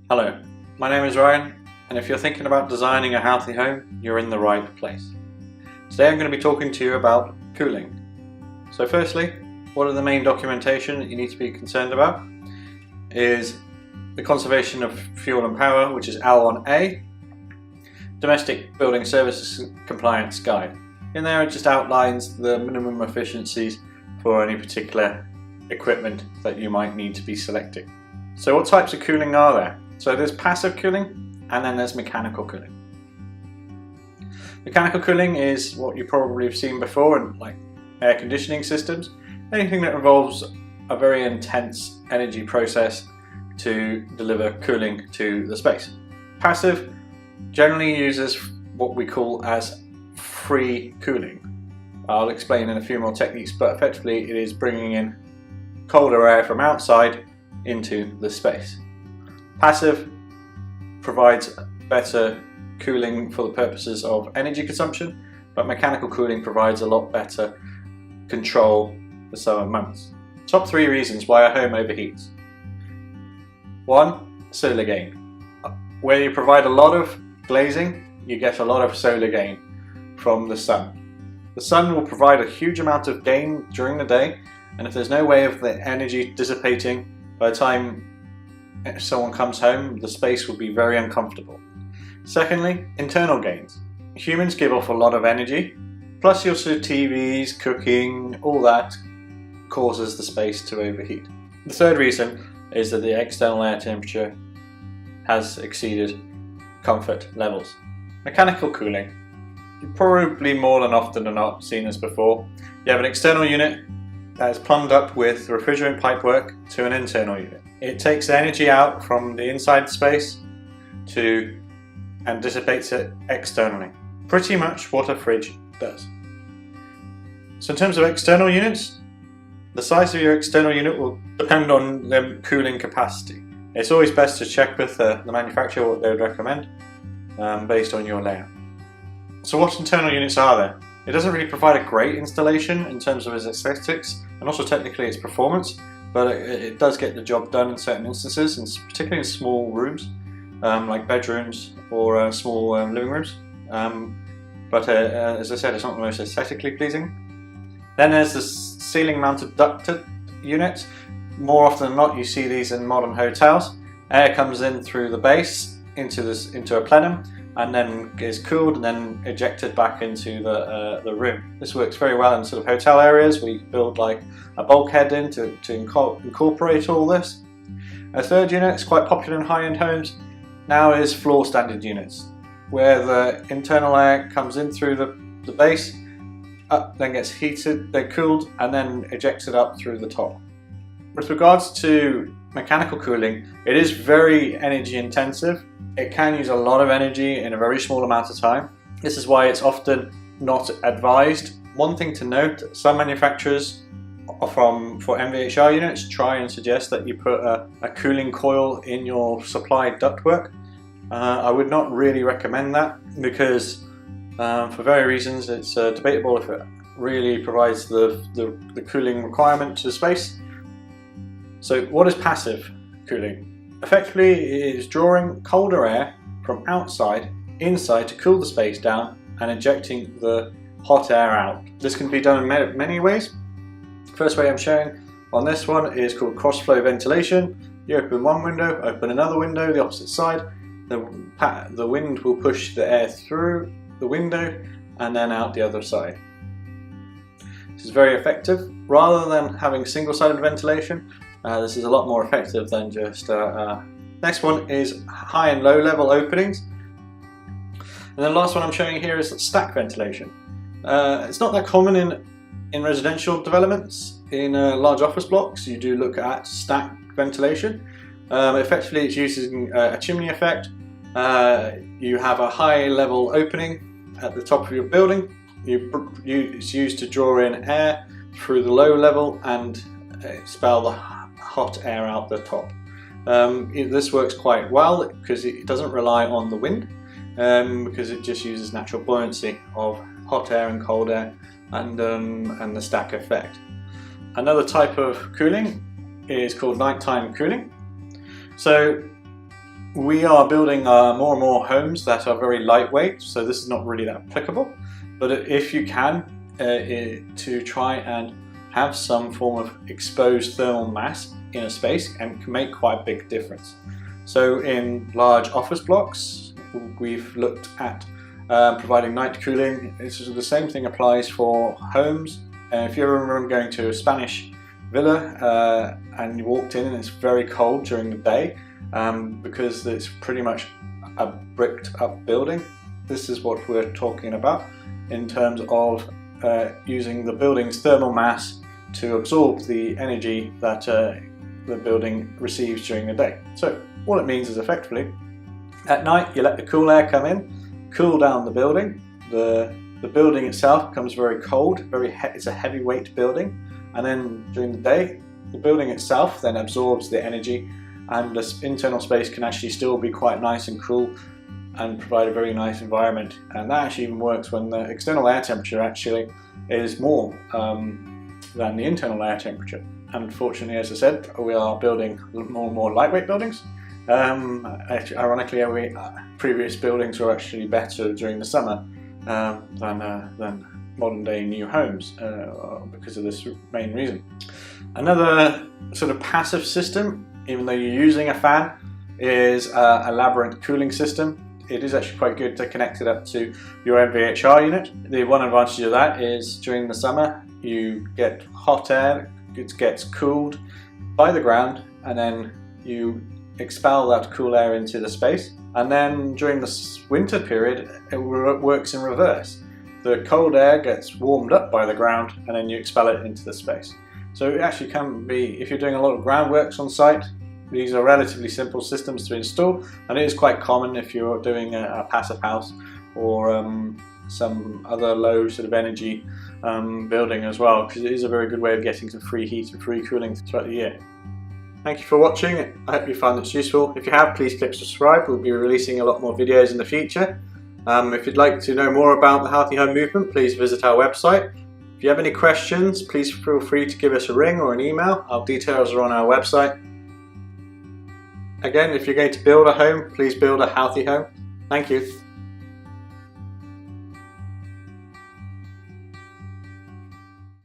Hello, my name is Ryan, and if you're thinking about designing a healthy home, you're in the right place. Today I'm going to be talking to you about cooling. So firstly, what are the main documentation that you need to be concerned about is the Conservation of Fuel and Power, which is L1A, Domestic Building Services Compliance Guide. In there it just outlines the minimum efficiencies for any particular equipment that you might need to be selecting. So what types of cooling are there? So there's passive cooling and then there's mechanical cooling. Mechanical cooling is what you probably have seen before in like air conditioning systems. Anything that involves a very intense energy process to deliver cooling to the space. Passive generally uses what we call as free cooling. I'll explain in a few more techniques, but effectively it is bringing in colder air from outside into the space. Passive provides better cooling for the purposes of energy consumption, but mechanical cooling provides a lot better control for summer months. Top 3 reasons why a home overheats. 1. Solar gain. Where you provide a lot of glazing, you get a lot of solar gain from the sun. The sun will provide a huge amount of gain during the day, and if there's no way of the energy dissipating, by the time someone comes home, the space will be very uncomfortable. Secondly, internal gains. Humans give off a lot of energy, plus your TVs, cooking, all that causes the space to overheat. The third reason is that the external air temperature has exceeded comfort levels. Mechanical cooling. You've probably more than often than not seen this before. You have an external unit that is plumbed up with refrigerant pipework to an internal unit. It takes the energy out from the inside space and dissipates it externally. Pretty much what a fridge does. So in terms of external units, the size of your external unit will depend on the cooling capacity. It's always best to check with the manufacturer what they would recommend based on your layout. So what internal units are there? It doesn't really provide a great installation in terms of its aesthetics and also technically its performance, but it does get the job done in certain instances, and particularly in small rooms like bedrooms or small living rooms. But as I said, it's not the most aesthetically pleasing. Then there's the ceiling mounted ducted units. More often than not you see these in modern hotels. Air comes in through the base into a plenum and then is cooled and then ejected back into the room. This works very well in sort of hotel areas where you can build like a bulkhead in to incorporate all this. A third unit is quite popular in high-end homes now is floor standard units, where the internal air comes in through the base, then gets heated, then cooled, and then ejected up through the top. With regards to mechanical cooling, it is very energy intensive. It can use a lot of energy in a very small amount of time. This is why it's often not advised. One thing to note, some manufacturers for MVHR units try and suggest that you put a cooling coil in your supplied ductwork. I would not really recommend that because for various reasons it's debatable if it really provides the cooling requirement to the space. So what is passive cooling? Effectively, it is drawing colder air from outside inside to cool the space down and ejecting the hot air out. This can be done in many ways. The first way I'm showing on this one is called cross-flow ventilation. You open one window, open another window, the opposite side. The wind will push the air through the window and then out the other side. This is very effective. Rather than having single-sided ventilation, this is a lot more effective than just next one is high and low level openings. And the last one I'm showing here is stack ventilation. It's not that common in residential developments. In large office blocks you do look at stack ventilation. Effectively it's using a chimney effect. You have a high level opening at the top of your building. It's used to draw in air through the low level and expel the hot air out the top. This works quite well because it doesn't rely on the wind, because it just uses natural buoyancy of hot air and cold air and the stack effect. Another type of cooling is called nighttime cooling. So We are building more and more homes that are very lightweight, so this is not really that applicable. But if you can, to try and have some form of exposed thermal mass in a space, and can make quite a big difference. So in large office blocks, we've looked at providing night cooling. The same thing applies for homes. If you remember going to a Spanish villa and you walked in and it's very cold during the day, because it's pretty much a bricked up building. This is what we're talking about in terms of using the building's thermal mass to absorb the energy that the building receives during the day. So all it means is effectively at night you let the cool air come in, cool down the building. The building itself becomes very cold, it's a heavyweight building, and then during the day the building itself then absorbs the energy, and the internal space can actually still be quite nice and cool and provide a very nice environment. And that actually even works when the external air temperature actually is more than the internal air temperature. And unfortunately, as I said, we are building more and more lightweight buildings. Ironically, previous buildings were actually better during the summer than modern day new homes because of this main reason. Another sort of passive system, even though you're using a fan, is a Labyrinth Cooling system. It is actually quite good to connect it up to your MVHR unit. The one advantage of that is during the summer you get hot air, it gets cooled by the ground, and then you expel that cool air into the space. And then during the winter period it works in reverse. The cold air gets warmed up by the ground and then you expel it into the space. So it actually can be, if you're doing a lot of groundworks on site, these are relatively simple systems to install, and it is quite common if you're doing a passive house or some other low sort of energy building as well, because it is a very good way of getting some free heat and free cooling throughout the year. Thank you for watching. I hope you found this useful. If you have, please click subscribe. We'll be releasing a lot more videos in the future. If you'd like to know more about the Healthy Home Movement, please visit our website. If you have any questions, please feel free to give us a ring or an email. Our details are on our website. Again, if you're going to build a home, please build a healthy home. Thank you.